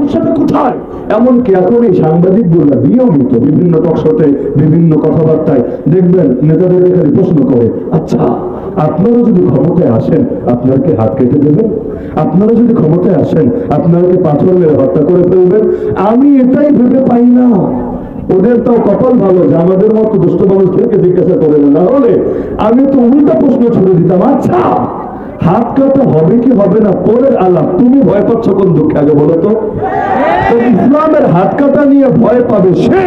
সমস্যাটা কোথায়? এমনকি এখন এই সাংবাদিক গুলা নিয়মিত বিভিন্ন টকশোতে বিভিন্ন কথাবার্তায় দেখবেন নেতাদেরকে খালি প্রশ্ন করে, আচ্ছা আপনারা যদি ক্ষমতায় আসেন আপনারা কি হাত কেটে দেবেন? আপনারা যদি ক্ষমতায় আসেন আপনারা কি পাথর মেরে হত্যা করে ফেলবেন? আমি এটাই ভেবে পাই না। ওদের তাও কপাল ভালো যে আমাদের মতো দুষ্ট মানুষদেরকে জিজ্ঞাসা করে না, হলে আমি তো উল্টা প্রশ্ন ছুড়ে দিতাম, আচ্ছা হাত কাটা হবে কি হবে না পরের আলাপ, তুমি ভয় পাচ্ছ কোন দুঃখে আগে বলো তো? ইসলামের হাত কাটা নিয়ে ভয় পাবে সে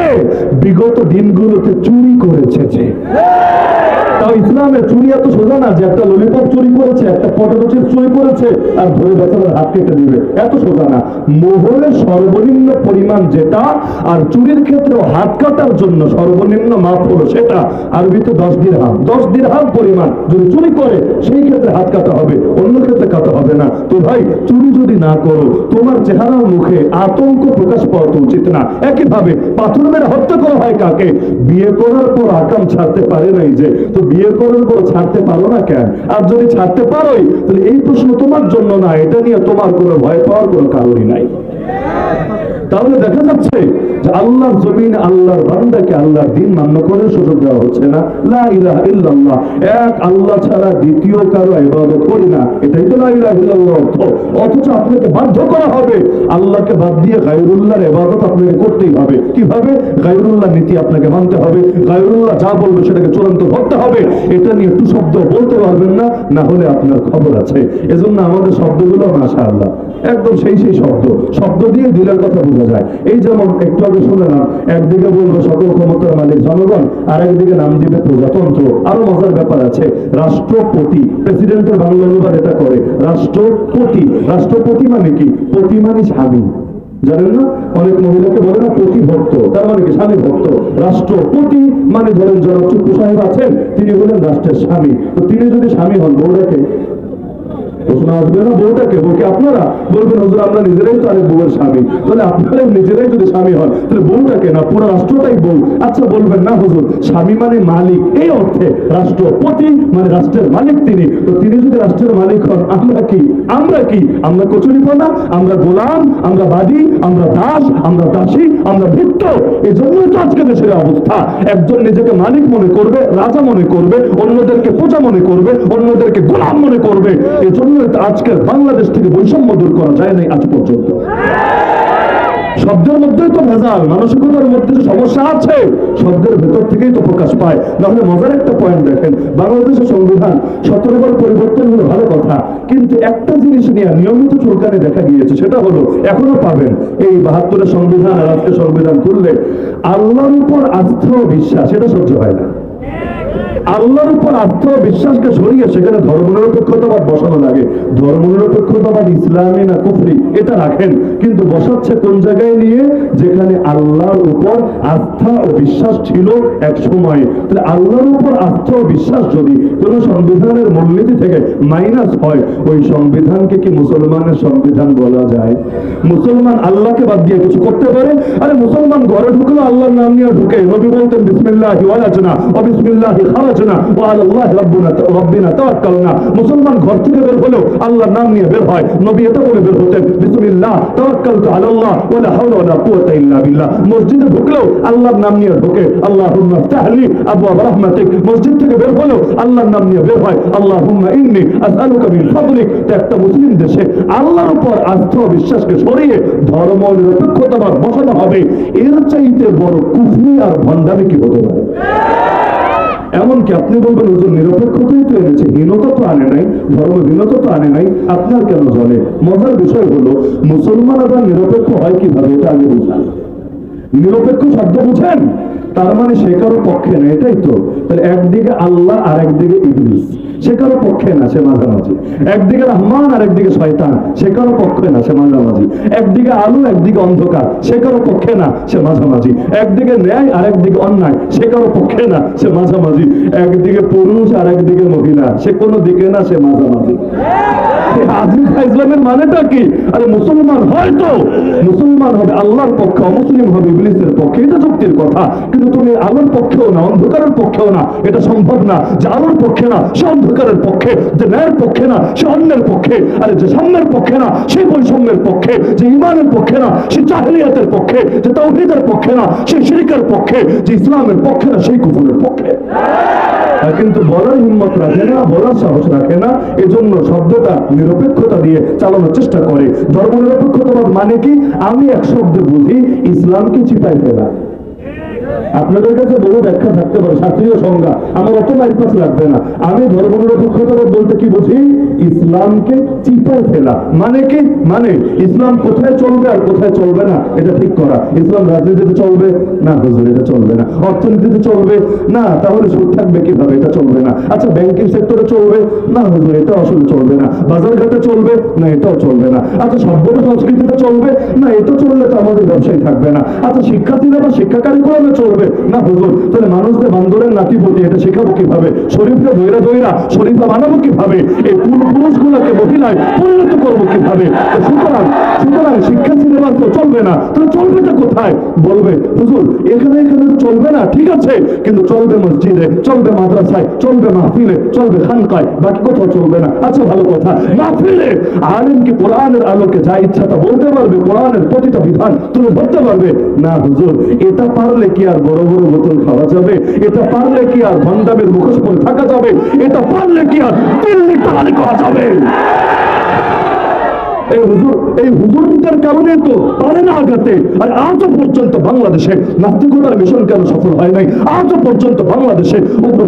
বিগত দিনগুলোতে চুরি করেছে। তাও ইসলামের চুরি এত সোজা না যে একটা ললিপপ চুরি করেছে, একটা পটেটো চিপস চুরি করেছে আর ধরে বেচারার হাত কেটে দিবে, এত সোজা না। মোহরের সর্বনিম্ন পরিমাণ যেটা, আর চুরির ক্ষেত্রেও হাত কাটার জন্য সর্বনিম্ন মাপ হলো সেটা, আরবিতে 10 দিরহাম। 10 দিরহাম পরিমাণ যদি চুরি করে সেই ক্ষেত্রে হাত কাটা হবে, অন্য ক্ষেত্রে কাটা হবে না। তো ভাই চুরি যদি না করো তোমার চেহারার মুখে আতঙ্ক প্রকাশ পাওয়া তো উচিত না। একইভাবে পাথর মেরে হত্যা করা হয় কাকে? বিয়ে করার পর আকাম ছাড়তে পারে নাই যে, তো বিয়ে করার পর ছাড়তে পারো না কেন? আর যদি ছাড়তে পারোই তাহলে এই প্রশ্ন তোমার জন্য না, এটা নিয়ে তোমার কোনো ভয় পাওয়ার কোনো কারণই নাই। তাহলে দেখা যাচ্ছে যে আল্লাহর জমিন আল্লাহর বান্দাকে আল্লাহর দ্বীন মান্য করার সুযোগ দেওয়া হচ্ছে না। লা ইলাহা ইল্লাল্লাহ, এক আল্লাহ ছাড়া দ্বিতীয় কারো ইবাদত করি না, এটাই তো লা ইলাহা ইল্লাল্লাহ অর্থ। অথচ আপনাকে বাধ্য করা হবে আল্লাহকে বাদ দিয়ে গায়রুল্লাহর ইবাদত আপনাকে করতেই হবে। কিভাবে? গায়রুল্লাহ নীতি আপনাকে মানতে হবে, গায়রুল্লাহ যা বলবে সেটাকে চূড়ান্ত ধরতে হবে। এটা নিয়ে একটু শব্দ বলতে পারবেন না, না হলে আপনার খবর আছে। এজন্য আমাদের শব্দগুলো মাশাআল্লাহ একদম সেই শব্দ, শব্দ দিয়ে দিলের কথা বোঝা যায়। এই যেমন একটু আগে শুনলাম, একদিকে বলবো সকল ক্ষমতার মালিক জনগণ, আর একদিকে নাম দিবে প্রজাতন্ত্র। আরো মজার ব্যাপার আছে, রাষ্ট্রপতি, প্রেসিডেন্টের বাংলা অনুবাদ এটা করে রাষ্ট্রপতি। রাষ্ট্রপতি মানে কি? পতি মানে স্বামী, জানেন না? অনেক মহিলাকে বলে না পতি ভক্ত, তার মানে কি? স্বামী ভক্ত। রাষ্ট্রপতি মানে ধরেন জনাব চুপ্পু সাহেব আছেন, তিনি হলেন রাষ্ট্রের স্বামী। তো তিনি যদি স্বামী হন, বউটাকে প্রশ্ন আসবে না, বউটাকে? বউকে আপনারা বলবেন হুজুর আমরা নিজেরাই তো আরেক বউয়ের স্বামী, তাহলে আপনারা নিজেরাই যদি স্বামী হন তাহলে বউটাকে না পুরো রাষ্ট্রটাই বউ। আচ্ছা বলবেন না হুজুর স্বামী মানে মালিক, এই অর্থে রাষ্ট্রপতি মানে রাষ্ট্রের মালিক তিনি। তো তিনি যদি রাষ্ট্রের মালিক হন, আমরা কি? আমরা কি? আমরা কচুরিপানা, আমরা গোলাম, আমরা বাদী, আমরা দাস, আমরা দাসী, আমরা ভৃত্য। এই জন্যই তো আজকে দেশের অবস্থা। একজন নিজেকে মালিক মনে করবে, রাজা মনে করবে, অন্যদেরকে প্রজা মনে করবে, অন্যদেরকে গোলাম মনে করবে। এই জন্য আজকে বাংলাদেশ থেকে বৈষম্য দূর করা যায় নাই আজ পর্যন্ত। শব্দের মধ্যেই তো ভেজাল, মানসিকতার মধ্যে যে সমস্যা আছে শব্দের ভেতর থেকেই তো প্রকাশ পায়। তাহলে মজার একটা পয়েন্ট দেখেন, বাংলাদেশের সংবিধান 17 বার পরিবর্তন হলো ভালো কথা, কিন্তু একটা জিনিস নিয়ে নিয়মিত চুলকানি দেখা গিয়েছে, সেটা হলো এখনো পাবেন এই 72-এর সংবিধান আর আজকে সংবিধান খুললে আল্লাহর উপর আস্থা ও বিশ্বাস, সেটা সহ্য হয় না। আল্লাহর উপর আস্থা ও বিশ্বাসকে সরিয়ে সেখানে ধর্মনিরপেক্ষতাবাদ বসানো লাগে। ধর্মনিরপেক্ষতাবাদ ইসলামী না কুফরি এটা রাখেন, কিন্তু বসাচ্ছে কোন জায়গায় নিয়ে? যেখানে আল্লাহর উপর আস্থা ও বিশ্বাস ছিল এক সময়। তাহলে আল্লাহর উপর আস্থা ও বিশ্বাস যদি কোন সংবিধানের মূলনীতি থেকে মাইনাস হয়, ওই সংবিধানকে কি মুসলমানের সংবিধান বলা যায়? মুসলমান আল্লাহকে বাদ দিয়ে কিছু করতে পারে? আরে মুসলমান ঘরে ঢুকলো আল্লাহর নাম নিয়ে ঢুকে, নবী বলতেন বিসমিল্লাহি ওয়ালাজনা ওয়া বিসমিল্লাহি খারাজনা ওয়া আলাল্লাহি রাব্বিনা তাওয়াক্কালনা। মুসলমান ঘর থেকে বের হলো আল্লাহর নাম নিয়ে বের হয়, নবী এটা বলে বের হতেন বিসমিল্লাহ তাওয়াক্কালতু আলাল্লাহ ওয়া লা হাওলা ওয়া লা কুওয়াতা ইল্লা বিল্লাহ। মসজিদে ঢুকলো আল্লাহর নাম নিয়ে ঢোকে, আল্লাহুম্মা ইফতাহলি আবওয়াব রাহমাতিক। মসজিদ থেকে বের হলো আল্লাহর নাম নিয়ে বের হয়, আল্লাহুম্মা ইন্নী আসআলুকা মিন ফাদলিক। একটা মুসলিম দেশে আল্লাহর উপর আস্থা ও বিশ্বাসকে সরিয়ে ধর্ম নিরপেক্ষতাবাদ বসানো হবে, এর চাইতে বড় কুফরি আর ভণ্ডামি কি হতে পারে? এমনকি আপনি বলবেন হুজুর নিরপেক্ষতাই তো এনেছে, হীনতা তো আনে নাই, ধর্মহীনতা তো আনে নাই, আপনার কেন জ্বলে? মজার বিষয় হলো মুসলমান আবার নিরপেক্ষ হয় কিভাবে এটা আগে বুঝান। নিরপেক্ষ শব্দ বুঝেন? তার মানে সে কারো পক্ষে না, এটাই তো। তাহলে একদিকে আল্লাহ আর একদিকে ইবলিস, সে কারো পক্ষে না, সে মাঝামাঝি। একদিকে রহমান আর একদিকে শয়তান, সে কারো পক্ষে না, সে মাঝামাঝি। একদিকে আলো একদিকে অন্ধকার, সে কারো পক্ষে না, সে মাঝামাঝি। একদিকে ন্যায় আর একদিকে অন্যায়, সে কারো পক্ষে না, সে মাঝামাঝি। একদিকে পুরুষ আর একদিকে মহিলা, সে কোনো দিকে না, সে মাঝামাঝি। ইসলামের মানেটা কি? আরে মুসলমান হয়তো মুসলমান হবে আল্লাহর পক্ষে, অমুসলিম হবে ইবলিসের পক্ষে, এটা যুক্তির কথা। কিন্তু তুমি আলোর পক্ষেও না, অন্ধকারের পক্ষেও না, এটা সম্ভব না। যে আলোর পক্ষে না সে অন্ধকারের পক্ষে, যে ন্যায়ের পক্ষে না সে অন্যের পক্ষে, আর যে সাম্যের পক্ষে না সে বৈষম্যের পক্ষে, যে ইমানের পক্ষে না সে জাহেলিয়াতের পক্ষে, যে তাওহীদের পক্ষে না সে শিরকের পক্ষে, যে ইসলামের পক্ষে না সেই কুফরের পক্ষে। কিন্তু বলার হিম্মত রাখে না, বলার সাহস রাখে না, এজন্য শব্দটা নিরপেক্ষতা দিয়ে চালানোর চেষ্টা করে। ধর্ম নিরপেক্ষতাবাদ মানে কি? আমি এক শব্দে বুঝি ইসলামকে চিপাই ফেলা। আপনাদের কাছে বহু ব্যাখ্যা থাকতে পারে, শাস্ত্রীয় সংজ্ঞা, আমার অত বাইপাস লাগবে না। আমি ধর্ম নিরপেক্ষতাবাদ বলতে কি বুঝি? ইসলামকে চিপাই ফেলা। মানে কি? মানে ইসলাম কোথায় চলবে আর কোথায় চলবে না এটা ঠিক করা। ইসলাম রাজনীতিতে চলবে না, হুজুর এটা চলবে না। অর্থনীতিতে চলবে না, তাহলে সুদ থাকবে কিভাবে? এটা চলবে না। আচ্ছা ব্যাংকিং সেক্টরে চলবে না, হুজুর এটা আসলে চলবে না। বাজার ঘাটে চলবে না, এটাও চলবে না। আচ্ছা সভ্যতা সংস্কৃতিতে চলবে না, এটা চললে তো আমাদের ব্যবসায় থাকবে না। আচ্ছা শিক্ষার্থীরা বা শিক্ষা কারিকুলামে চলবে না, হুজুর তাহলে মানুষদের বান্দরের নাতিপতি এটা শেখাবো কিভাবে? শরীফে দৈরা দৈরা শরীফা বানাবো কিভাবে? এই পুরুষগুলোকে মহিলায় পরিণত করবো কিভাবে? সুতরাং সুতরাং শিক্ষা সিলেবাস তো চলবে না, তাহলে চলবেটা কোথায়? বলবে হুজুর এখানে এখানে তো চলবে না, ঠিক আছে, কিন্তু চলবে মসজিদে, চলবে মাদ্রাসায়, চলবে মাহফিলে, চলবে খানকায়, বাকি কোথাও চলবে না। আচ্ছা ভালো কথা, মাহফিলে আলেম কি কোরআনের আলোকে যা ইচ্ছা তা বলতে পারবে? কোরআনের প্রতিটা বিধান তুলে ধরতে পারবে না? হুজুর এটা পারলে কি আর বড় বড় বোতল খাওয়া যাবে? এটা পারলে কি আর ভণ্ডামের মুখোশ পরে থাকা যাবে? এটা পারলে কি আর দিল্লি তাড়াতাড়ি করা যাবে? এই হুজুরটার কারণে তো পারে না আগাতে। আর আজও পর্যন্ত বাংলাদেশে নাস্তিকতার মিশন কেন সফল হয় নাই? আজও পর্যন্ত বাংলাদেশে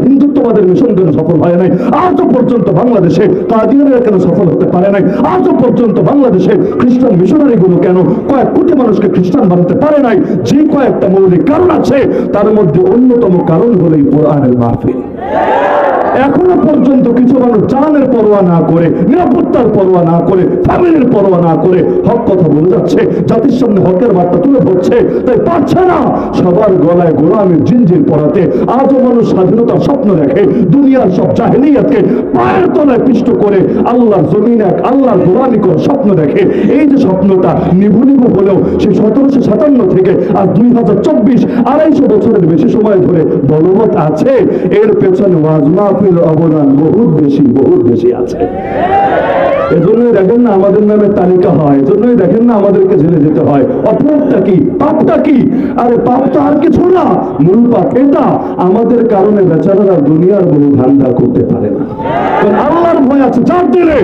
হিন্দুত্ববাদের মিশন কেন সফল হয় নাই? আজও পর্যন্ত বাংলাদেশে কাদিয়ানিরা কেন সফল হতে পারে নাই? আজও পর্যন্ত বাংলাদেশে খ্রিস্টান মিশনারি গুলো কেন কয়েক কোটি মানুষকে খ্রিস্টান বানাতে পারে নাই? যে কয়েকটা মৌলিক কারণ আছে তার মধ্যে অন্যতম কারণ হলো এই কোরআনের মাহফিল। এখনো পর্যন্ত কিছু মানুষ জানের পরোয়া না করে, নিরাপত্তার পরোয়া না করে, ফ্যামিলির পরোয়া না করে হক কথা বলে যাচ্ছে, জাতির সামনে হকের বার্তা তুলে ধরছে, তাই পারছে না সবার গলায় গোলামের জিনজির পড়াতে। আজও মানুষ স্বাধীনতার স্বপ্ন দেখে, দুনিয়ার সব জাহেলিয়াতকে পায়ের তলায় পিষ্ট করে আল্লাহর জমিন এক আল্লাহর গোলামি করার স্বপ্ন দেখে। এই যে স্বপ্নটা নিভু নিভু হলেও সেই 1757 থেকে আর 2024 250 বছরের বেশি সময় ধরে বলবৎ আছে। এর পেছনে ওয়াজ মাহফিল অবদান বহুত বেশি আছে। এজন্যই দেখেন না আমাদের নামে তালিকা হয়, এজন্যই দেখেন না আমাদেরকে জেলে যেতে হয়। অপরাধটা কি? পাপটা কি? আরে পাপটা আর কিছু না, মূল পাপ এটা আমাদের কারণে বেচারারা দুনিয়ার বহু ধান্দা করতে পারে না। আল্লাহর ভয় আছে যার দিলে